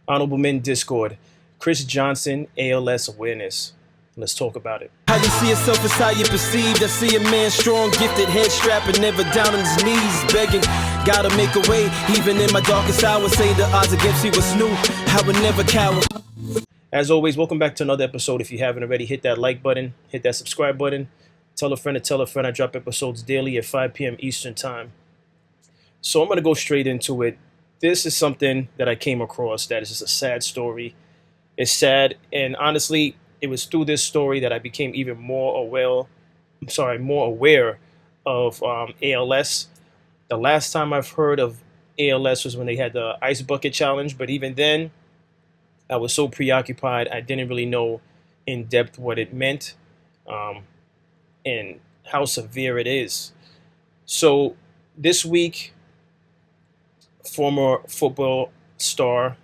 Honorable Men Discord, Chris Johnson, ALS awareness. Let's talk about it. How you see yourself is how you perceived. I see a man strong, gifted, head strapping, never down on his knees, begging. Gotta make a way, even in my darkest hour. Say the odds against me was new. I would never cower. As always, welcome back to another episode. If you haven't already, hit that like button, hit that subscribe button. Tell a friend to tell a friend. I drop episodes daily at 5 p.m. Eastern Time. So I'm going to go straight into it. This is something that I came across that is just a sad story. It's sad, and honestly, it was through this story that I became even more aware of ALS. The last time I've heard of ALS was when they had the ice bucket challenge, but even then, I was so preoccupied I didn't really know in depth what it meant and how severe it is. So this week, former football star,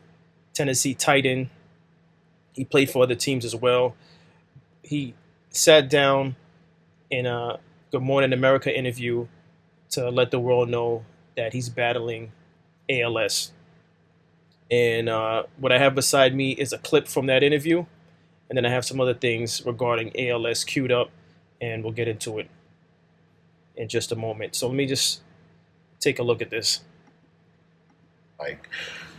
Tennessee Titan, he played for other teams as well. He sat down in a Good Morning America interview to let the world know that he's battling ALS. And what I have beside me is a clip from that interview. And then I have some other things regarding ALS queued up, and we'll get into it in just a moment. So let me just take a look at this. Like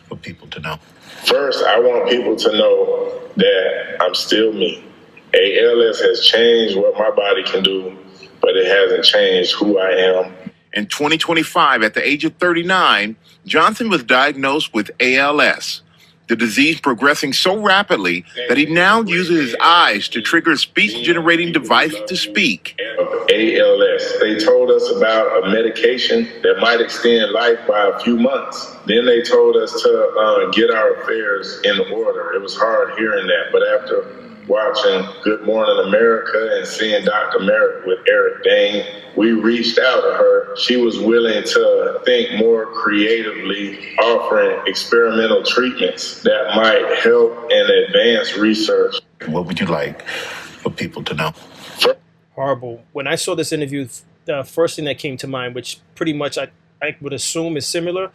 for people to know. First, I want people to know that I'm still me. ALS has changed what my body can do, but it hasn't changed who I am. In 2025, at the age of 39, Johnson was diagnosed with ALS, the disease progressing so rapidly that he now uses his eyes to trigger a speech-generating device to speak. ALS. They told us about a medication that might extend life by a few months. Then they told us to get our affairs in order. It was hard hearing that, but after watching Good Morning America and seeing Dr. Merritt with Eric Dane, we reached out to her. She was willing to think more creatively, offering experimental treatments that might help and advance research. What would you like for people to know? Horrible. When I saw this interview, the first thing that came to mind, which pretty much I would assume is similar,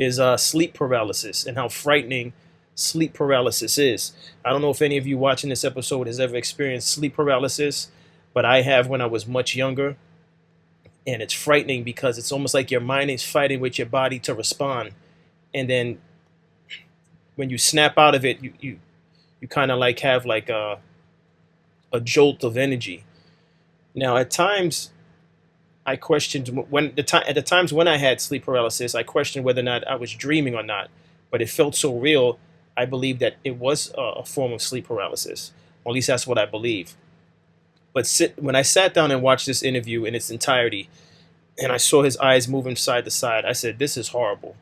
is sleep paralysis and how frightening sleep paralysis is. I don't know if any of you watching this episode has ever experienced sleep paralysis, but I have when I was much younger. And it's frightening because it's almost like your mind is fighting with your body to respond. And then when you snap out of it, you kind of like have like a jolt of energy. Now, at times, I questioned at the times when I had sleep paralysis, I questioned whether or not I was dreaming or not. But it felt so real, I believe that it was a form of sleep paralysis. Or at least that's what I believe. But when I sat down and watched this interview in its entirety, and I saw his eyes moving side to side, I said, "This is horrible.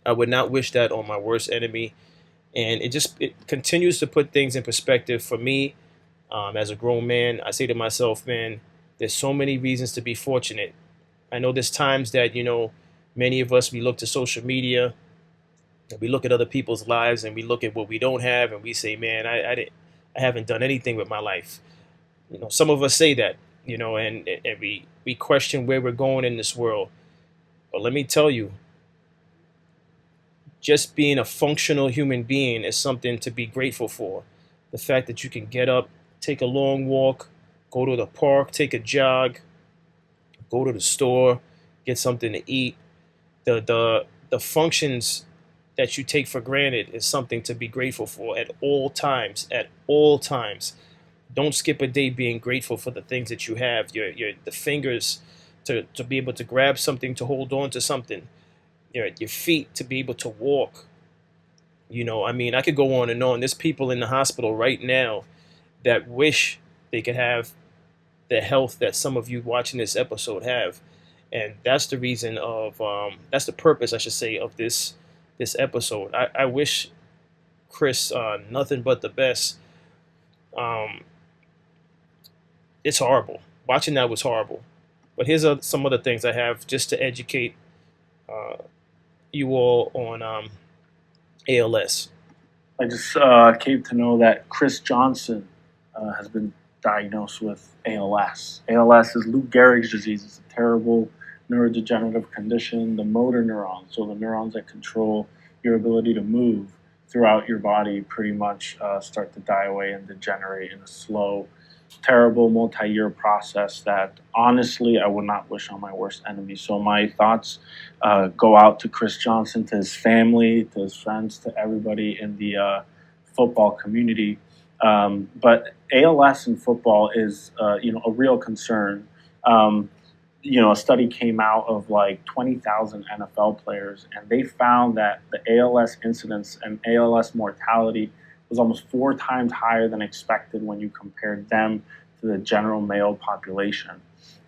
I would not wish that on my worst enemy." And it continues to put things in perspective for me. As a grown man, I say to myself, man, there's so many reasons to be fortunate. I know there's times that, many of us, we look to social media, and we look at other people's lives, and we look at what we don't have, and we say, man, I haven't done anything with my life. Some of us say that, and we question where we're going in this world. But let me tell you, just being a functional human being is something to be grateful for. The fact that you can get up, take a long walk, go to the park, take a jog, go to the store, get something to eat. The functions that you take for granted is something to be grateful for at all times. At all times. Don't skip a day being grateful for the things that you have. The fingers to be able to grab something, to hold on to something. Your feet to be able to walk. I could go on and on. There's people in the hospital right now that wish they could have the health that some of you watching this episode have. And that's the reason that's the purpose, I should say, of this episode. I wish Chris nothing but the best. It's horrible. Watching that was horrible. But here's some other things I have just to educate you all on ALS. I just came to know that Chris Johnson has been diagnosed with ALS. ALS is Lou Gehrig's disease. It's a terrible neurodegenerative condition. The motor neurons, so the neurons that control your ability to move throughout your body pretty much start to die away and degenerate in a slow, terrible multi-year process that honestly I would not wish on my worst enemy. So my thoughts go out to Chris Johnson, to his family, to his friends, to everybody in the football community. But ALS in football is a real concern. A study came out of like 20,000 NFL players, and they found that the ALS incidence and ALS mortality was almost 4 times higher than expected when you compared them to the general male population.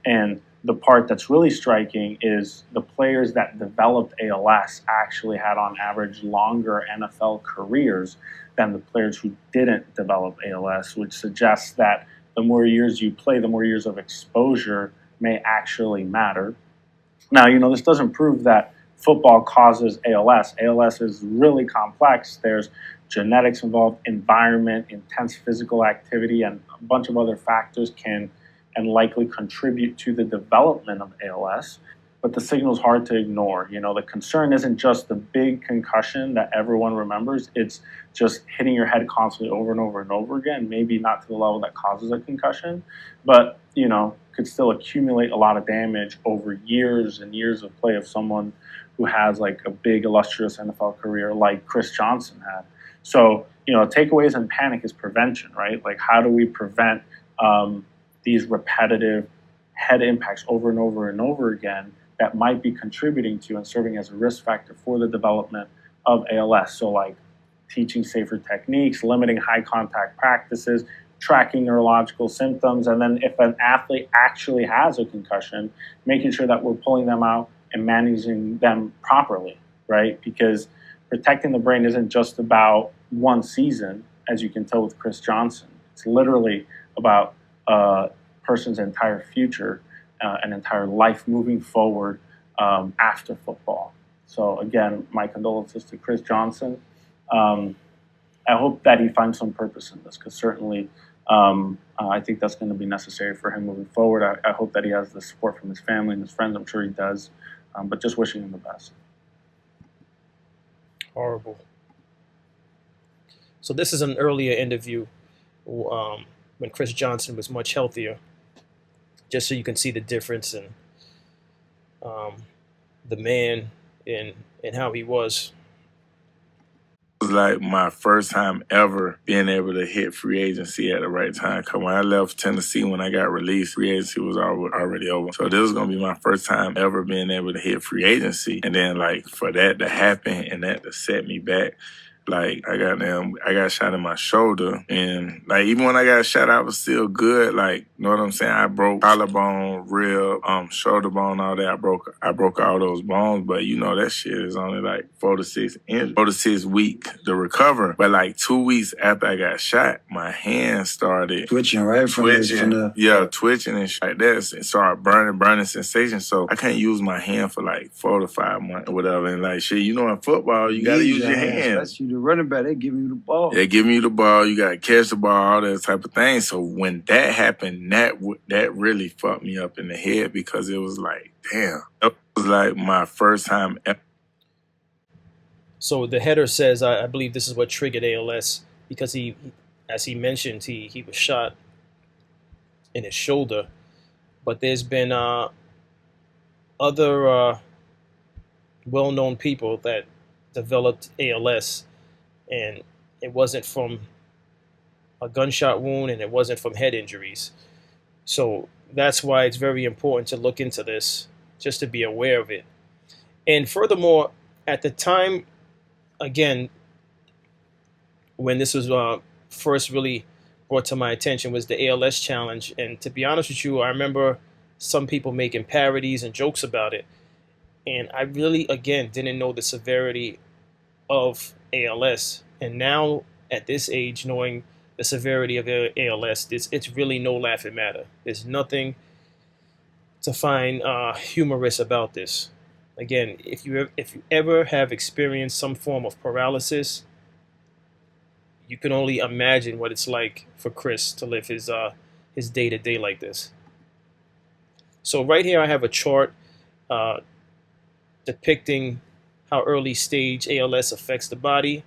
And the part that's really striking is the players that developed ALS actually had on average longer NFL careers than the players who didn't develop ALS, which suggests that the more years you play, the more years of exposure may actually matter. Now, this doesn't prove that football causes ALS. ALS is really complex. There's genetics involved, environment, intense physical activity, and a bunch of other factors can and likely contribute to the development of ALS. But the signal is hard to ignore. The concern isn't just the big concussion that everyone remembers. It's just hitting your head constantly over and over and over again, maybe not to the level that causes a concussion, but, could still accumulate a lot of damage over years and years of play of someone who has like a big illustrious NFL career like Chris Johnson had. So, takeaways and panic is prevention, right? Like, how do we prevent these repetitive head impacts over and over and over again that might be contributing to and serving as a risk factor for the development of ALS? So like teaching safer techniques, limiting high contact practices, tracking neurological symptoms, and then if an athlete actually has a concussion, making sure that we're pulling them out and managing them properly, right? Because protecting the brain isn't just about one season, as you can tell with Chris Johnson. It's literally about a person's entire future, an entire life moving forward after football. So again, my condolences to Chris Johnson. I hope that he finds some purpose in this, because certainly I think that's going to be necessary for him moving forward. I hope that he has the support from his family and his friends. I'm sure he does, but just wishing him the best. Horrible. So this is an earlier interview when Chris Johnson was much healthier, just so you can see the difference in the man and how he was. It was like my first time ever being able to hit free agency at the right time. Because when I left Tennessee, when I got released, free agency was already over. So this was going to be my first time ever being able to hit free agency. And then like for that to happen and that to set me back, like I got shot in my shoulder, and like even when I got shot, I was still good. Like, you know what I'm saying? I broke collarbone, rib, shoulder bone, all that. I broke all those bones, but that shit is only like 4 to 6 weeks to recover. But like 2 weeks after I got shot, my hand started twitching, right? Twitching and shit like that. It started burning sensation. So I can't use my hand for like 4 to 5 months or whatever. And like shit, in football, you gotta use your hands. The running back, they give you the ball. They give you the ball. You got to catch the ball, all that type of thing. So when that happened, that really fucked me up in the head, because it was like, damn. It was like my first time ever. So the header says, I believe this is what triggered ALS, because he as he mentioned, he was shot in his shoulder. But there's been other well-known people that developed ALS, and it wasn't from a gunshot wound, and it wasn't from head injuries. So that's why it's very important to look into this, just to be aware of it. And furthermore, at the time, again, when this was first really brought to my attention, was the ALS challenge. And to be honest with you, I remember some people making parodies and jokes about it. And I really, again, didn't know the severity of ALS. And now at this age, knowing the severity of ALS, it's really no laughing matter. There's nothing to find humorous about this. Again, if you ever have experienced some form of paralysis, you can only imagine what it's like for Chris to live his day-to-day like this. So right here I have a chart depicting how early stage ALS affects the body.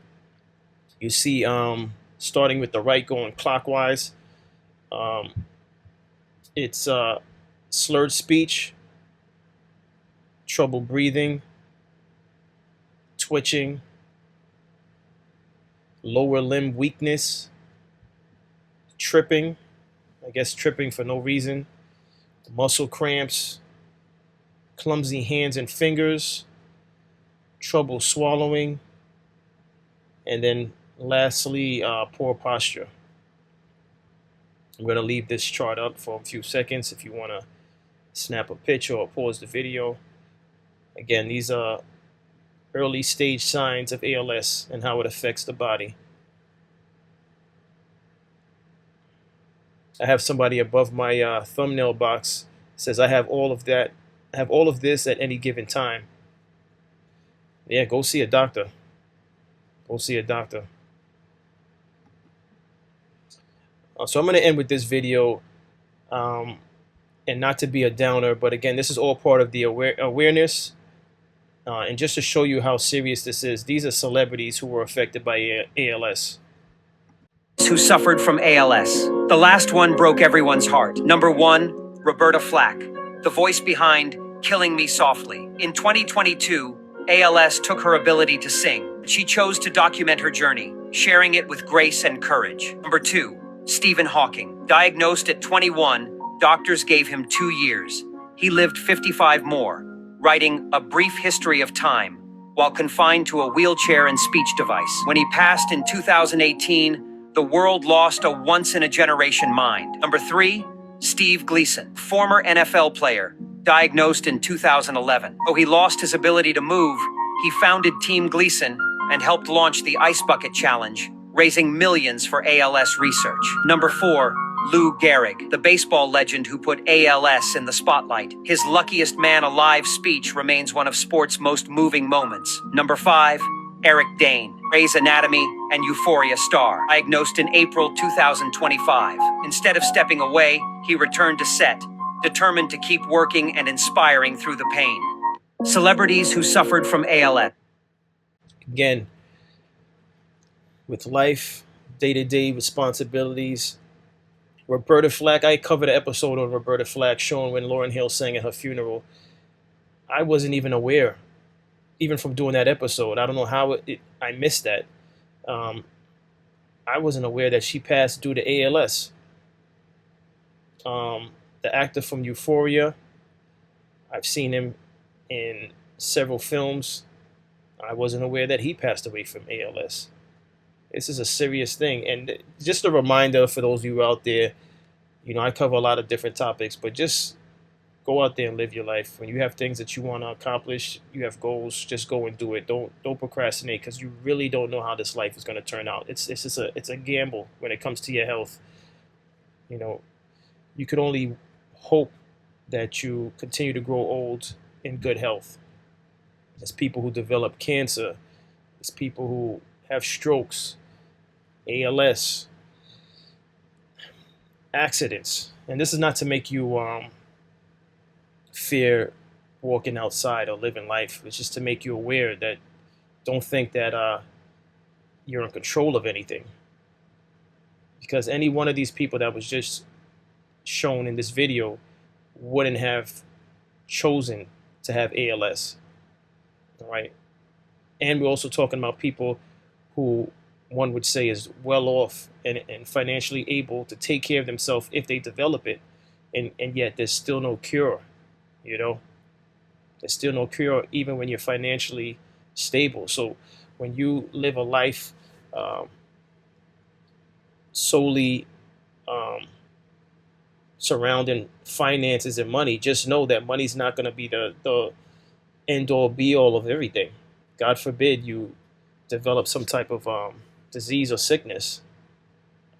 You see, starting with the right going clockwise, um, it's slurred speech, trouble breathing, twitching, lower limb weakness, tripping, I guess tripping for no reason, muscle cramps, clumsy hands and fingers, trouble swallowing, and then lastly, poor posture. I'm going to leave this chart up for a few seconds if you want to snap a picture or pause the video. Again, these are early stage signs of ALS and how it affects the body. I have somebody above my thumbnail box says I have all of that. I have all of this at any given time. Yeah, go see a doctor. Go see a doctor. So I'm going to end with this video, and not to be a downer, but again, this is all part of the awareness. And just to show you how serious this is, these are celebrities who were affected by ALS. Who suffered from ALS. The last one broke everyone's heart. Number 1, Roberta Flack, the voice behind Killing Me Softly. In 2022, ALS took her ability to sing. She chose to document her journey, sharing it with grace and courage. Number 2, Stephen Hawking. Diagnosed at 21, doctors gave him 2 years. He lived 55 more, writing A Brief History of Time while confined to a wheelchair and speech device. When he passed in 2018, the world lost a once-in-a-generation mind. Number 3, Steve Gleason, former NFL player, diagnosed in 2011. Though he lost his ability to move, he founded Team Gleason and helped launch the Ice Bucket Challenge, raising millions for ALS research. Number 4, Lou Gehrig, the baseball legend who put ALS in the spotlight. His luckiest man alive speech remains one of sports' most moving moments. Number 5, Eric Dane, Grey's Anatomy and Euphoria star, diagnosed in April 2025. Instead of stepping away, he returned to set, determined to keep working and inspiring through the pain. Celebrities who suffered from ALS. Again, with life, day-to-day responsibilities. Roberta Flack, I covered an episode on Roberta Flack showing when Lauryn Hill sang at her funeral. I wasn't even aware, even from doing that episode. I don't know how I missed that. I wasn't aware that she passed due to ALS. The actor from Euphoria, I've seen him in several films. I wasn't aware that he passed away from ALS. This is a serious thing. And just a reminder for those of you out there, I cover a lot of different topics, but just go out there and live your life. When you have things that you want to accomplish, you have goals, just go and do it. Don't procrastinate, because you really don't know how this life is going to turn out. It's just a gamble when it comes to your health. You could only hope that you continue to grow old in good health. There's people who develop cancer. There's people who have strokes, ALS, accidents. And this is not to make you fear walking outside or living life. It's just to make you aware that don't think that you're in control of anything. Because any one of these people that was just shown in this video wouldn't have chosen to have ALS. All right. And we're also talking about people who one would say is well off and financially able to take care of themselves if they develop it. And yet there's still no cure, There's still no cure even when you're financially stable. So when you live a life solely surrounding finances and money, just know that money's not going to be the end-all be-all of everything. God forbid you develop some type of disease or sickness,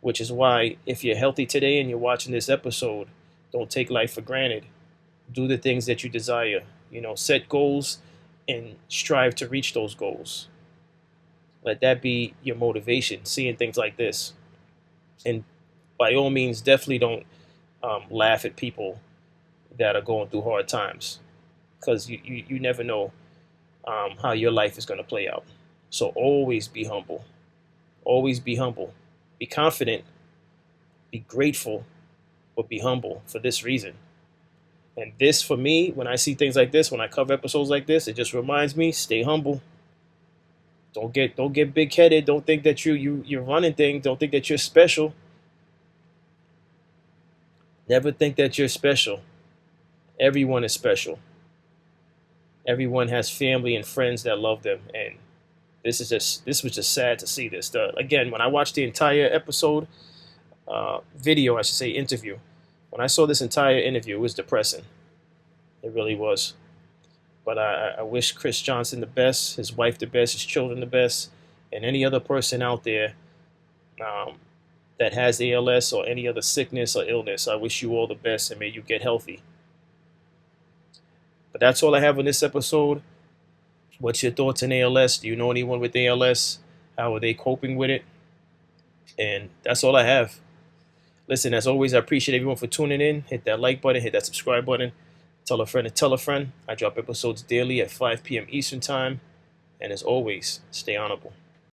which is why if you're healthy today and you're watching this episode, don't take life for granted. Do the things that you desire. Set goals and strive to reach those goals. Let that be your motivation, seeing things like this. And by all means, definitely don't laugh at people that are going through hard times, because you never know how your life is going to play out. So always be humble. Always be humble. Be confident. Be grateful, but be humble for this reason. And this, for me, when I see things like this, when I cover episodes like this, it just reminds me: stay humble. Don't get big headed. Don't think that you're running things. Don't think that you're special. Never think that you're special. Everyone is special. Everyone has family and friends that love them, and this was just sad to see this. Again, when I watched the entire episode, video, I should say, interview. When I saw this entire interview, it was depressing. It really was. But I wish Chris Johnson the best, his wife the best, his children the best, and any other person out there that has ALS or any other sickness or illness. I wish you all the best, and may you get healthy. But that's all I have on this episode. What's your thoughts on ALS? Do you know anyone with ALS? How are they coping with it? And that's all I have. Listen, as always, I appreciate everyone for tuning in. Hit that like button, hit that subscribe button. Tell a friend to tell a friend. I drop episodes daily at 5 p.m. Eastern Time. And as always, stay honorable.